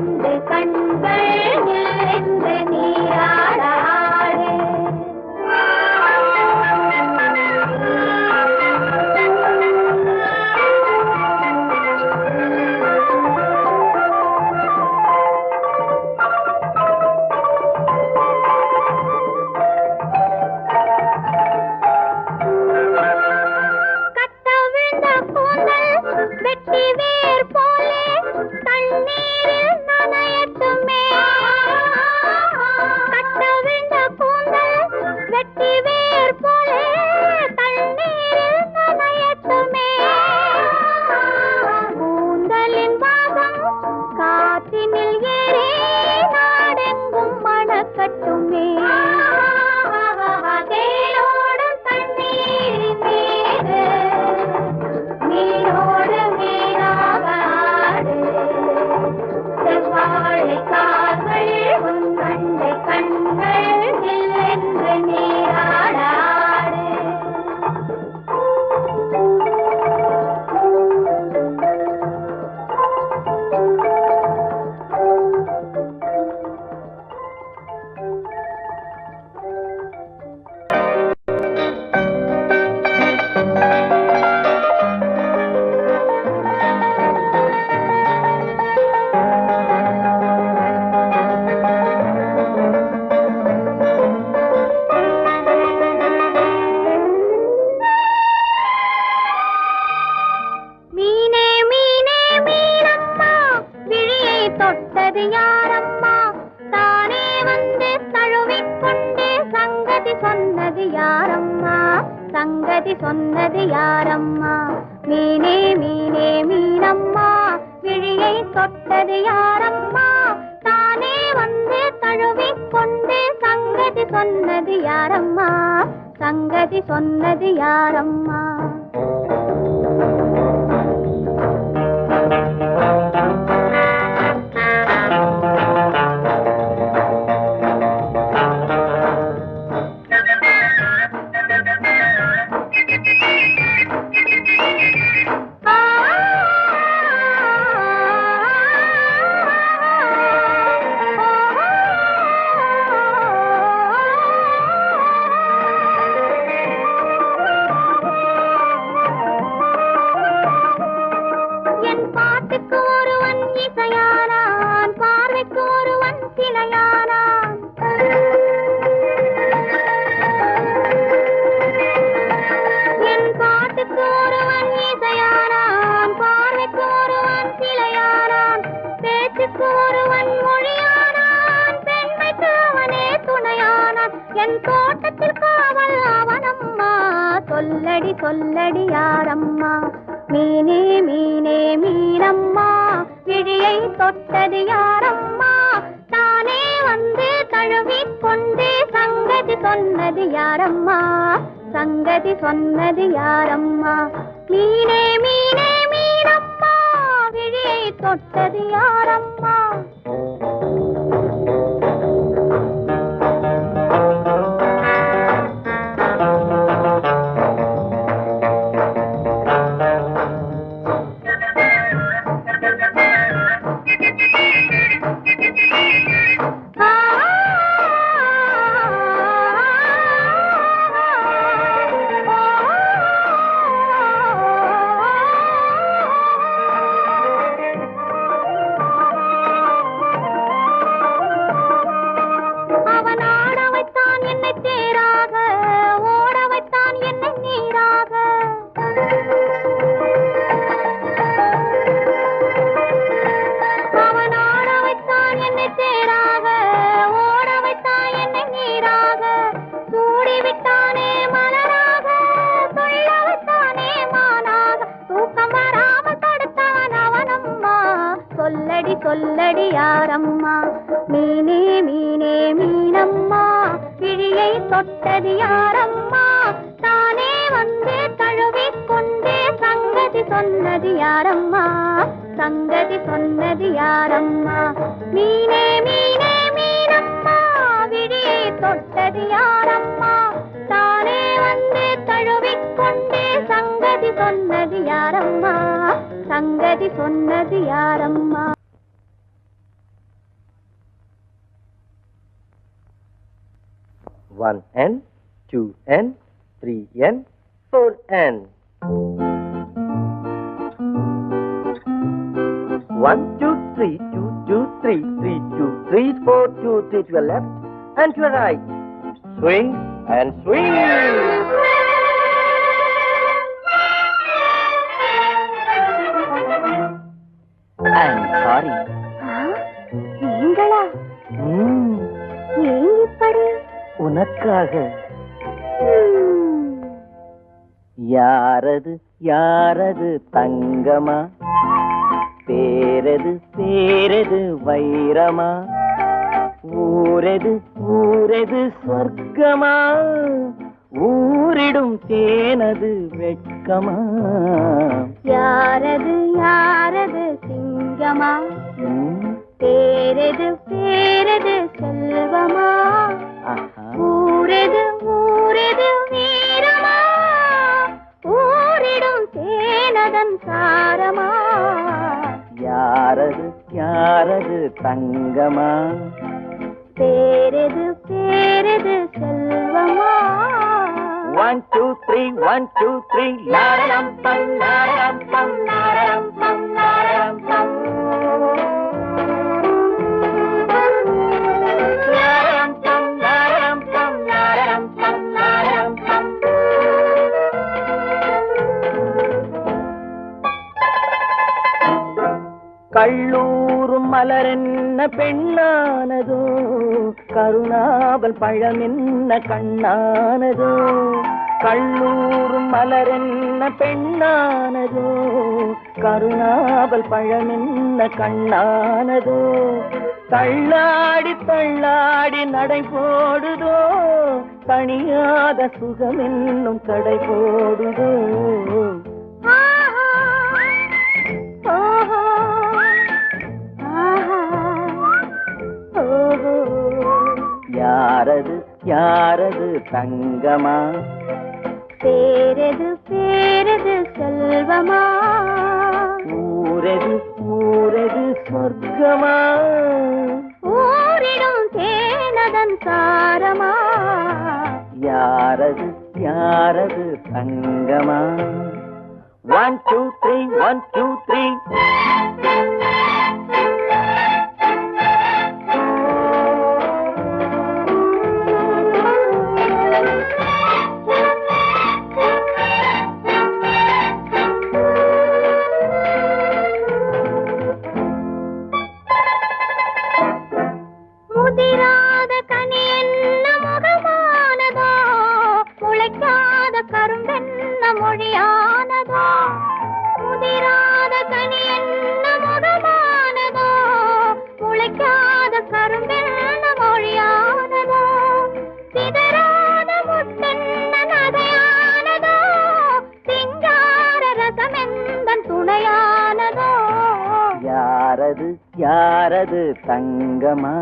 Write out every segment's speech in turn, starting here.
கண்டு கண்கள் என்று நீராடாடு. சங்கதி சொன்னது யாரம்மா? மீனே மீனே மீனம்மா, விழியை தொட்டது யாரம்மா? தானே வந்து தழுவிக்கொண்டு சங்கதி சொன்னது யாரம்மா? சங்கதி சொன்னது யாரம்மா? சொல்லடி சொல்லடி யாரம்மா? மீனே மீனே மீனம்மா, விழியை தொட்டது யாரம்மா? தானே வந்து தழுவிக்கொண்டு சங்கதி சொன்னது யாரம்மா? சங்கதி சொன்னது யாரம்மா? மீனே மீனே மீனம்மா, விழியை தொட்டது யாரம்மா? சொல்லடி யாரம்மா? மீனே மீனே மீனம்மா, விழியை தொட்டது யாரம்மா? தானே வந்து தழுவிக்கொண்டு சங்கதி சொன்னது யாரம்மா? சங்கதி சொன்னது யாரம்மா? மீனே மீனே மீனம்மா, விழியை தொட்டது யாரம்மா? தானே வந்து தழுவிக்கொண்டு சங்கதி சொன்னது யாரம்மா? சங்கதி சொன்னது யாரம்மா? 1N, 2N, 3N, 4N. 1, 2, 3, 2, 2, 3, 3, 2, 3, 4, 2, 3 to your left and to your right. Swing and swing. I'm sorry. நீங்களா? ஏன் இப்படி? உனக்காக. யாரது யாரது தங்கமா, பேரது பேரது வைரமா, ஊரது ஊரது சொர்க்கமா, ஊரிடும் தேனது வெட்கமா. யாரது யாரது சிங்கமா, பேரது பேரது செல்வமா, ஊரது ஊரது வீரமா, ஊரிடும் தேனதன் சாரமா. யாரது யாரது தங்கமா, பேரது பேரது செல்வமா. 1, 2, 3, 1, 2, 3, லாரம் பம் லாரம் பம் லாரம் பம் லாரம் பம் லாரம் பம் லாரம் பம் லாரம் பம் லாரம் பம். கள்ளூரும் மலரென்ன பெண்ணானதோ, கருணாவல் பழமென்ன கண்ணானதோ. கள்ளூரும் மலரென்ன பெண்ணானதோ, கருணாவல் பழமென்ன கண்ணானதோ. தள்ளாடி தள்ளாடி நடை போடுதோ, தணியாத சுகமென்னும் கடை போடுதோ. யாரது யாரது தங்கமா, பேரது பேரது செல்வமா, ஊரது ஊரது சொர்க்கமா, ஊரிடும் தேனதன் சாரமா. யாரது யாரது தங்கமா. 1, 2, 3, 1, 2, 3. முதிராத கனி என்ன முகமானதோ, முளைக்காத கரும்பென்ன மொழியானதோ. முதிராத கனி என்ன முகமானதோ, முளைக்காத கரும்பென்ன மொழியானதோ. சிதறாத முத்தென்ன நகையானதோ, சிங்கார ரசமெந்தன் துணையானதோ. யாரது யாரது தங்கமா,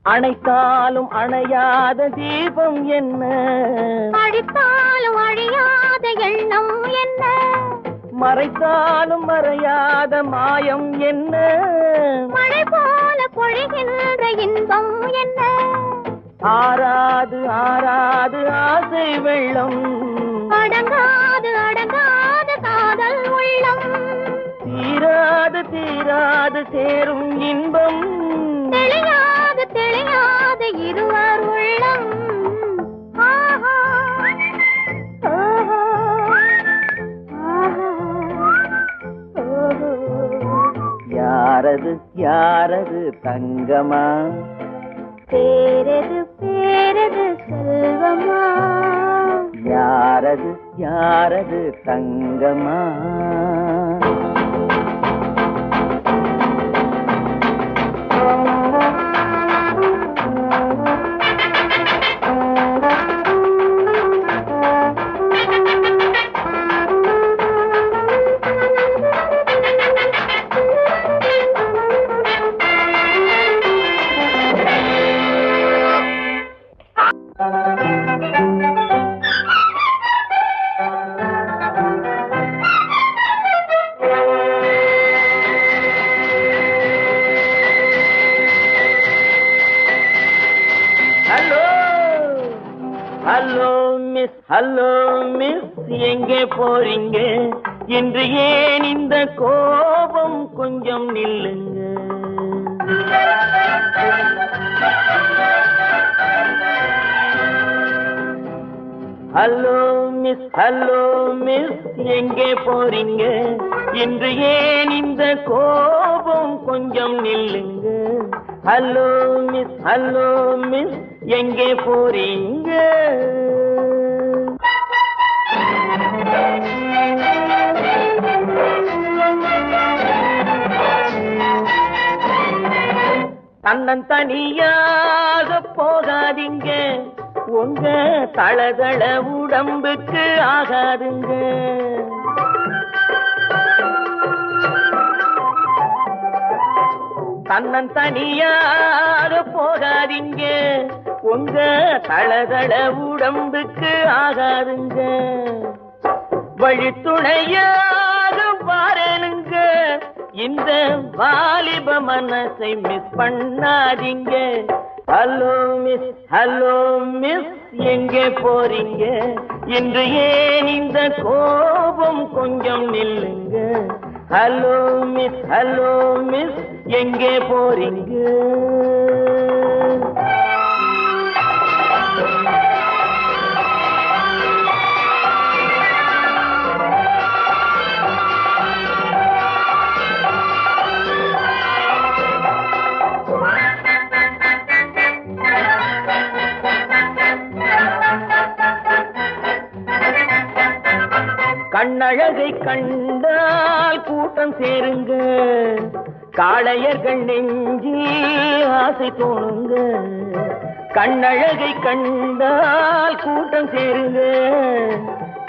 அணைத்தாலும் அணையாத தீபம் என்ன, அடித்தாலும் அழியாத எண்ணம் என்ன, மறைத்தாலும் மறையாத மாயம் என்ன, மழை போல பொழிகின்ற இன்பம் என்ன, ஆறாது ஆறாது ஆசை வெள்ளம், அடங்காது அடங்காது காதல் உள்ளம், தீராது தீராது சேரும் இன்பம், தெளியாது தெளியாது இருவர் உள்ளம். ஆஹா ஓஹோ ஆஹா ஓஹோ. யாரது யாரது தங்கமா, பேரது பேரது செல்வமா, யாரது யாரது தங்கமா. ஹலோ மிஸ் எங்கே போறீங்க? இன்று ஏன் இந்த கோபம்? கொஞ்சம் நில்லுங்க. ஹலோ மிஸ் எங்கே போறீங்க? இன்று ஏன் இந்த கோபம்? கொஞ்சம் நில்லுங்க. ஹலோ மிஸ் எங்கே போறீங்க? தன்னந்தனியாக போகாதீங்க, உங்க தளதள உடம்புக்கு ஆகாதுங்க. தன்னந்தனியாக போகாதீங்க, உங்க தளதள உடம்புக்கு ஆகாதுங்க. வழித்துணையாக பாருங்க, இந்த வாலிப மனசை மிஸ் பண்ணாதீங்க. ஹலோ மிஸ் எங்கே போறீங்க? இன்று ஏன் இந்த கோபம்? கொஞ்சம் நில்லுங்க. ஹலோ மிஸ் எங்கே போறீங்க? கண்ணழகை கண்டால் கூட்டம் சேருங்க, காளையர்கள் நெஞ்சில் ஆசை தோணுங்க. கண்ணழகை கண்டால் கூட்டம் சேருங்க,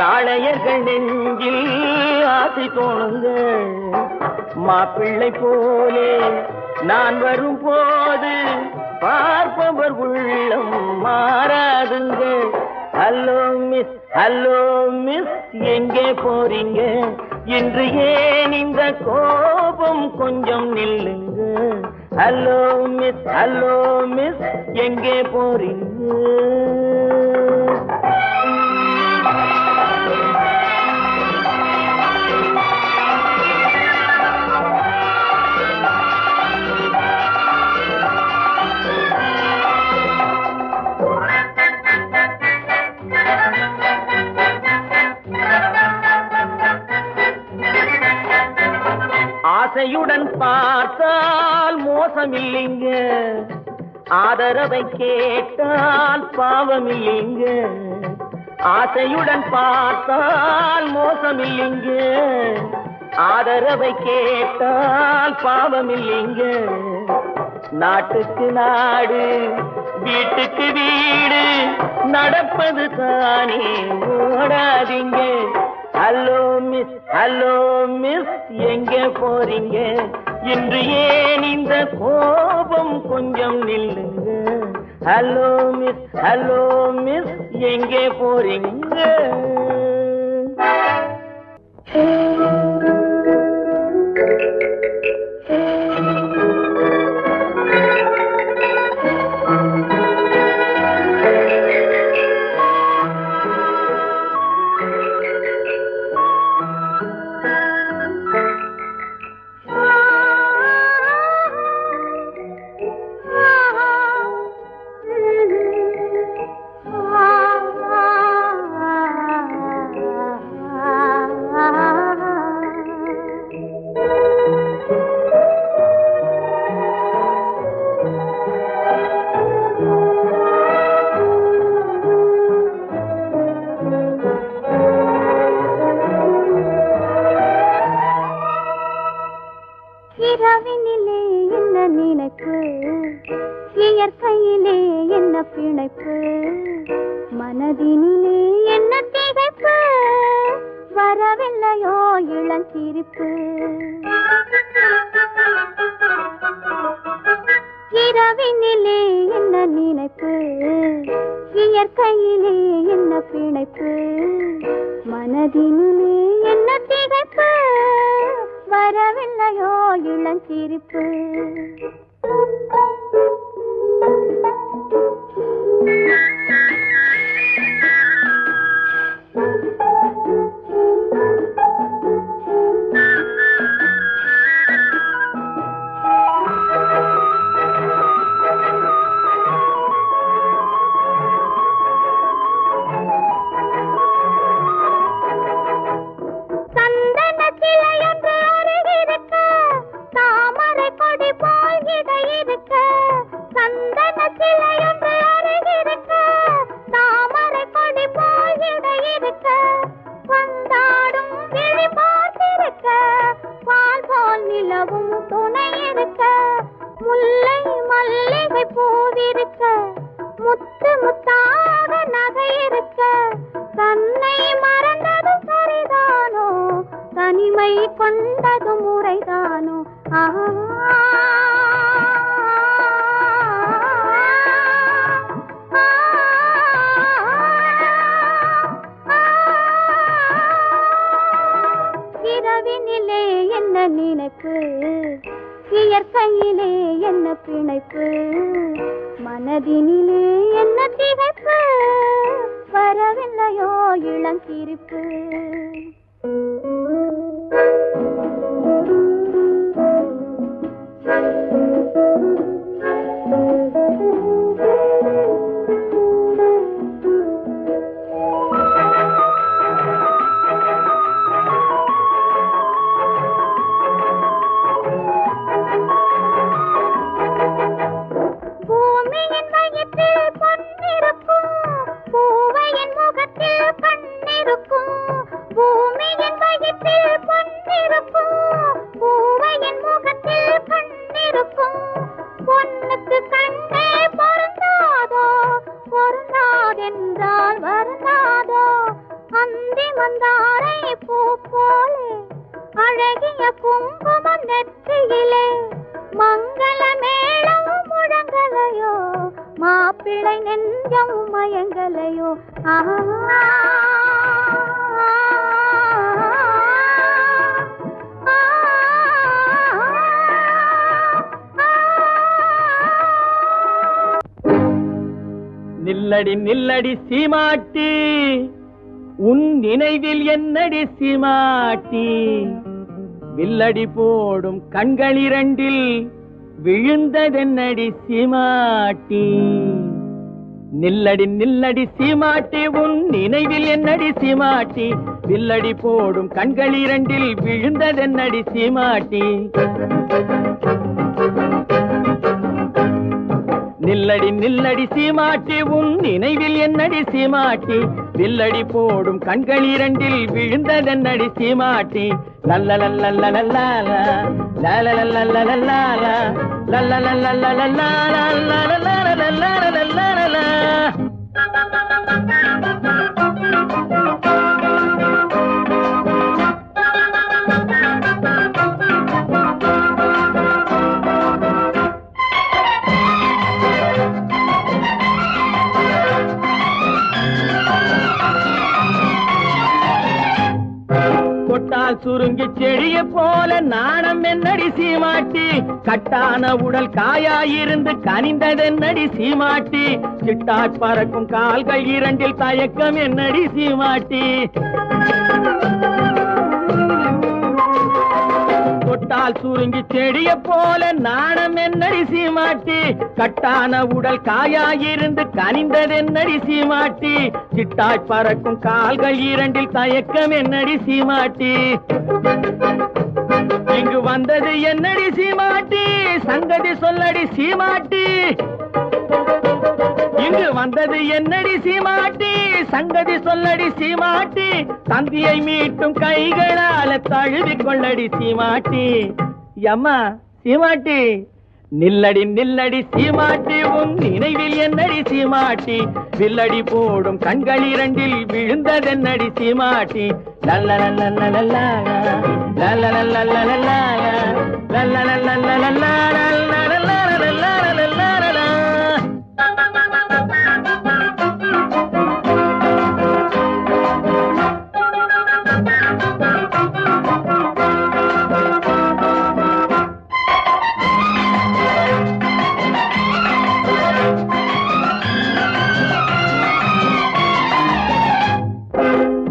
காளையர்கள் நெஞ்சில் ஆசை தோணுங்க. மாப்பிள்ளை போலே நான் வரும் போது பார்ப்பவர் உள்ளம் மாறாதுங்க. ஹலோ மிஸ் எங்கே போறீங்க? இன்று ஏன் இந்த கோபம்? கொஞ்சம் நில்லுங்க. ஹலோ மிஸ் எங்கே போறீங்க? ஆசையுடன் பார்த்தால் மோசமில்லைங்க, ஆதரவை கேட்டால் பாவமில்லைங்க. ஆசையுடன் பார்த்தால் மோசமில்லைங்க, ஆதரவை கேட்டால் பாவமில்லைங்க. நாட்டுக்கு நாடு, வீட்டுக்கு வீடு, நடப்பது தானே ஓடாதீங்க. ஹலோ மிஸ் எங்கே போறீங்க? இன்று ஏன் இந்த கோபம்? கொஞ்சம் நில்லுங்க. ஹலோ மிஸ் எங்கே போறீங்க? இரவினிலே என்ன நினைப்பு, இயற்கையிலே என்ன பிணைப்பு, மனதினிலே என்ன திகைப்பு, வரவில்லையோ இளஞ்சிரிப்பு. இரவினிலே என்ன நினைப்பு, இயற்கையிலே என்ன பிணைப்பு, மனதினிலே என்ன திகைப்பு, வரவில்லையோ இளஞ்சிரிப்பு. இருக்க சந்தன சிலையொன்று அருகிருக்க தாமரை கொடி போல் இடை இருக்க வந்தாடும் விழி பார்த்திருக்க பால் போல் நிலவும் துணை இருக்க முல்லை மல்லிகை பூவிருக்க முத்து முத்தாக நகை இருக்க தன்னை மறந்தது சரிதானோ தனிமை கொண்டது முறைதானோ இரவினிலே என்ன நினைப்பு இயற்கையிலே என்ன பிணைப்பு மனதினிலே என்ன திகைப்பு வரவில்லையோ இளங்கிரிப்பு மாப்பிள்ளை நெஞ்சம் மயங்கலையோ நில்லடி நில்லடி சீமாட்டி உன் நினைவில் என்னடி சீமாட்டி வில்லடி போடும் கண்களிரண்டில் விழுந்ததென்னடி சீமாட்டி நில்லடி நில்லடி சீமாட்டி உன் நினைவில் என்னடி சீமாட்டி வில்லடி போடும் கண்களிரண்டில் விழுந்ததென்னடி சீமாட்டி நில்லடி நில்லடி சீமாட்டி உன் நினைவில் என்னடி சீமாட்டி வில்லடி போடும் கண்களிரண்டில் விழுந்ததென்னடி சீமாட்டி லல்லலல்லல்லலல்லா லல்லலல்லல்லல்லா லல்லலல்லல்லல்லா கொட்டால் சுருங்கி செடிய போல நாணம் என்னடி சீமாட்டி கட்டான உடல் காயாயிருந்து கனிந்ததென்னடி சீமாட்டி சிட்டாய் பறக்கும் கால்கள் இரண்டில் தயக்கம் என்னடி சீமாட்டி கொட்டால் சுருங்கி செடிய போல நாணம் என்னடி சீமாட்டி கட்டான உடல் காயாயிருந்து கனிந்ததென்னடி சீமாட்டி சிட்டாய் பறக்கும் கால்கள் இரண்டில் தயக்கம் என்னடி சீமாட்டி இங்கு வந்தது என்னடி சீமாட்டி சங்கதி சொல்லடி சீமாட்டி இங்கு வந்தது என்னடி சீமாட்டி சங்கதி சொல்லடி சீமாட்டி தந்தியை மீட்டும் கைகளால தழுவி கொள்ளடி சீமாட்டி அம்மா சீமாட்டி நில்லடி நில்லடி சீமாட்டி உன் நினைவில் என்னடி சீமாட்டி வில்லடி போடும் கண்களிரண்டில் விழுந்ததென்னடி சீமாட்டி லல்லலல்லல்லல்லா லல்லலல்லல்லல்லா லல்லலல்லல்லல்லா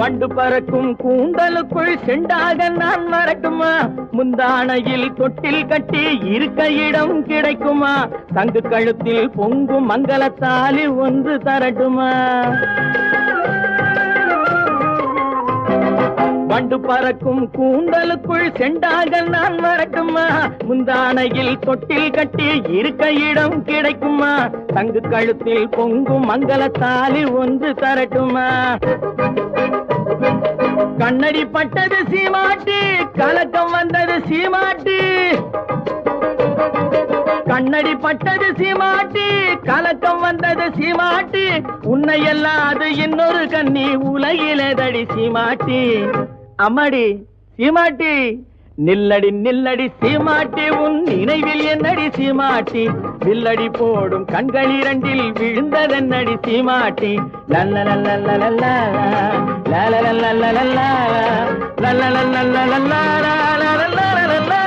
வண்டு பறக்கும் கூந்தலுக்குள் செண்டாக நான் வரட்டுமா முந்தானையில் தொட்டில் கட்டி இருக்க இடம் கிடைக்குமா தங்கு கழுத்தில் பொங்கும் மங்களத்தாலி ஒன்று தரட்டுமா வண்டு பறக்கும் கூந்தலுக்குள் செண்டாக நான் வரட்டுமா முந்தானையில் தொட்டில் கட்டி இருக்க இடம் கிடைக்குமா தங்கு கழுத்தில் பொங்கும் மங்கள தாலி ஒன்று தரட்டுமா கண்ணடி பட்டது சீமாட்டி கலக்கம் வந்தது சீமாட்டி கண்ணடி பட்டது சீமாட்டி கலக்கம் வந்தது சீமாட்டி உன்னை எல்லாது இன்னொரு கண்ணி உலகிலேதடி சீமாட்டி அம்மாடி சீமாட்டி நில்லடி நில்லடி சீமாட்டி உன் நினைவில் என்னடி சீமாட்டி வில்லடி போடும் கண்கள் இரண்டில் விழுந்ததென்னடி சீமாட்டி லல்லலல்லலல்லா லல்லலல்லலல்லா லல்லலல்லலல்லா லல்லலல்லலல்லா